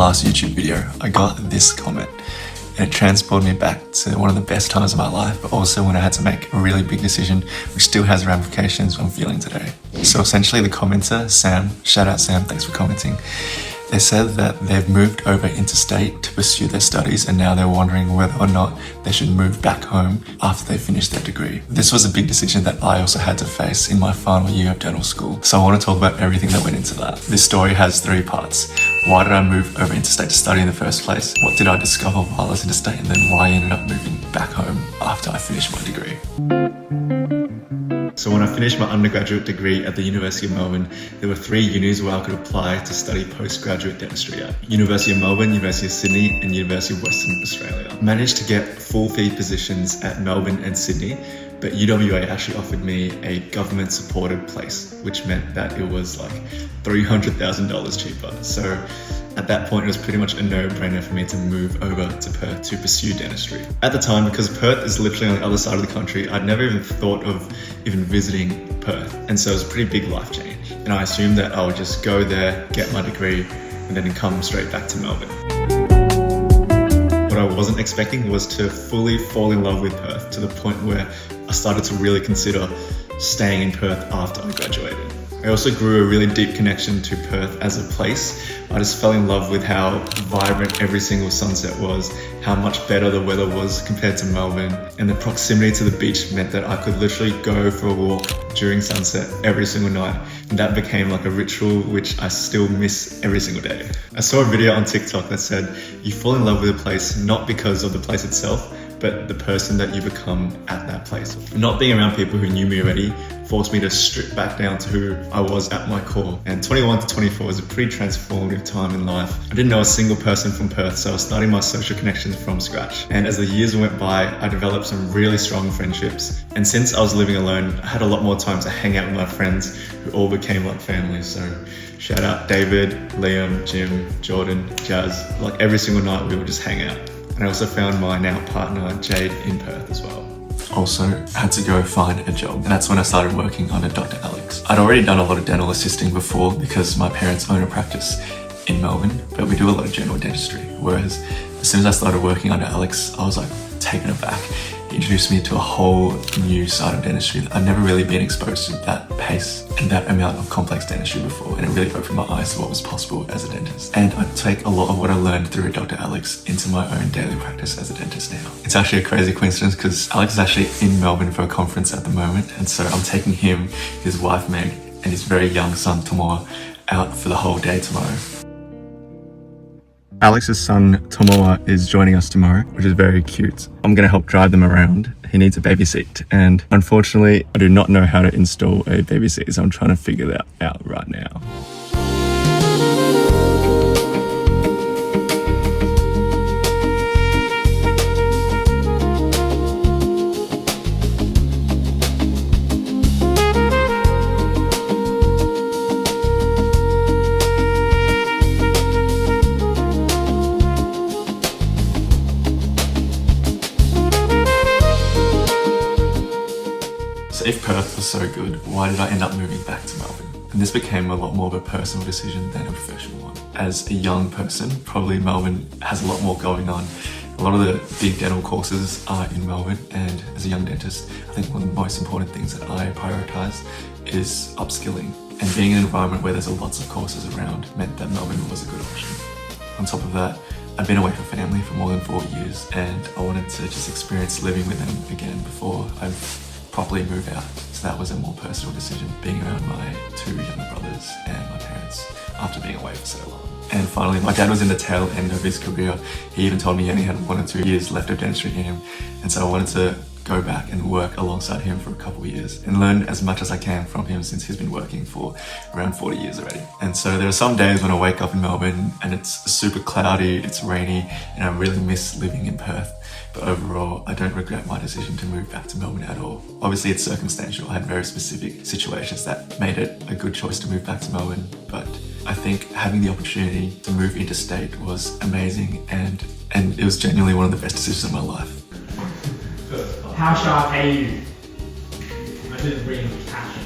last YouTube video, I got this comment and it transported me back to one of the best times of my life, but also when I had to make a really big decision, which still has ramifications I'm feeling today. So essentially the commenter, Sam, shout out Sam, thanks for commenting. They said that they've moved over interstate to pursue their studies and now they're wondering whether or not they should move back home after they finish their degree. This was a big decision that I also had to face in my final year of dental school. So I want to talk about everything that went into that. This story has 3 parts. Why did I move over interstate to study in the first place? What did I discover while I was interstate? And then why I ended up moving back home after I finished my degree. So when I finished my undergraduate degree at the University of Melbourne, there were 3 unis where I could apply to study postgraduate dentistry at. University of Melbourne, University of Sydney and University of Western Australia. I managed to get full fee positions at Melbourne and Sydney, but UWA actually offered me a government supported place, which meant that it was like $300,000 cheaper. So at that point, it was pretty much a no-brainer for me to move over to Perth to pursue dentistry. At the time, because Perth is literally on the other side of the country, I'd never even thought of even visiting Perth. And so it was a pretty big life change. And I assumed that I would just go there, get my degree, and then come straight back to Melbourne. What I wasn't expecting was to fully fall in love with Perth to the point where I started to really consider staying in Perth after I graduated. I also grew a really deep connection to Perth as a place. I just fell in love with how vibrant every single sunset was, how much better the weather was compared to Melbourne, and the proximity to the beach meant that I could literally go for a walk during sunset every single night. And that became like a ritual which I still miss every single day. I saw a video on TikTok that said, you fall in love with a place not because of the place itself, but the person that you become at that place. Not being around people who knew me already forced me to strip back down to who I was at my core. And 21 to 24 was a pretty transformative time in life. I didn't know a single person from Perth, so I was starting my social connections from scratch. And as the years went by, I developed some really strong friendships. And since I was living alone, I had a lot more time to hang out with my friends who all became like family. So shout out David, Liam, Jim, Jordan, Jazz. Like every single night we would just hang out. And I also found my now partner, Jade, in Perth as well. Also had to go find a job, and that's when I started working under Dr. Alex. I'd already done a lot of dental assisting before because my parents own a practice in Melbourne, but we do a lot of general dentistry. Whereas as soon as I started working under Alex, I was like taken aback. He introduced me to a whole new side of dentistry that I'd never really been exposed to that pace and that amount of complex dentistry before, and it really opened my eyes to what was possible as a dentist. And I take a lot of what I learned through Dr. Alex into my own daily practice as a dentist now. It's actually a crazy coincidence because Alex is actually in Melbourne for a conference at the moment, and so I'm taking him, his wife Meg, and his very young son Tomoa out for the whole day tomorrow. Alex's son, Tomoa, is joining us tomorrow, which is very cute. I'm going to help drive them around. He needs a baby seat, and unfortunately, I do not know how to install a baby seat, so I'm trying to figure that out right now. So if Perth was so good, why did I end up moving back to Melbourne? And this became a lot more of a personal decision than a professional one. As a young person, probably Melbourne has a lot more going on. A lot of the big dental courses are in Melbourne, and as a young dentist, I think one of the most important things that I prioritise is upskilling. And being in an environment where there's lots of courses around meant that Melbourne was a good option. On top of that, I'd been away from family for more than 4 years, and I wanted to just experience living with them again before I properly move out. So that was a more personal decision, being around my 2 younger brothers and my parents after being away for so long. And finally, my dad was in the tail end of his career. He even told me he only had 1 or 2 years left of dentistry in him. And so I wanted to go back and work alongside him for a couple of years and learn as much as I can from him, since he's been working for around 40 years already. And so there are some days when I wake up in Melbourne and it's super cloudy, it's rainy, and I really miss living in Perth. But overall, I don't regret my decision to move back to Melbourne at all. Obviously, it's circumstantial. I had very specific situations that made it a good choice to move back to Melbourne. But I think having the opportunity to move interstate was amazing, and it was genuinely one of the best decisions of my life. How shall I pay you? I didn't bring cash.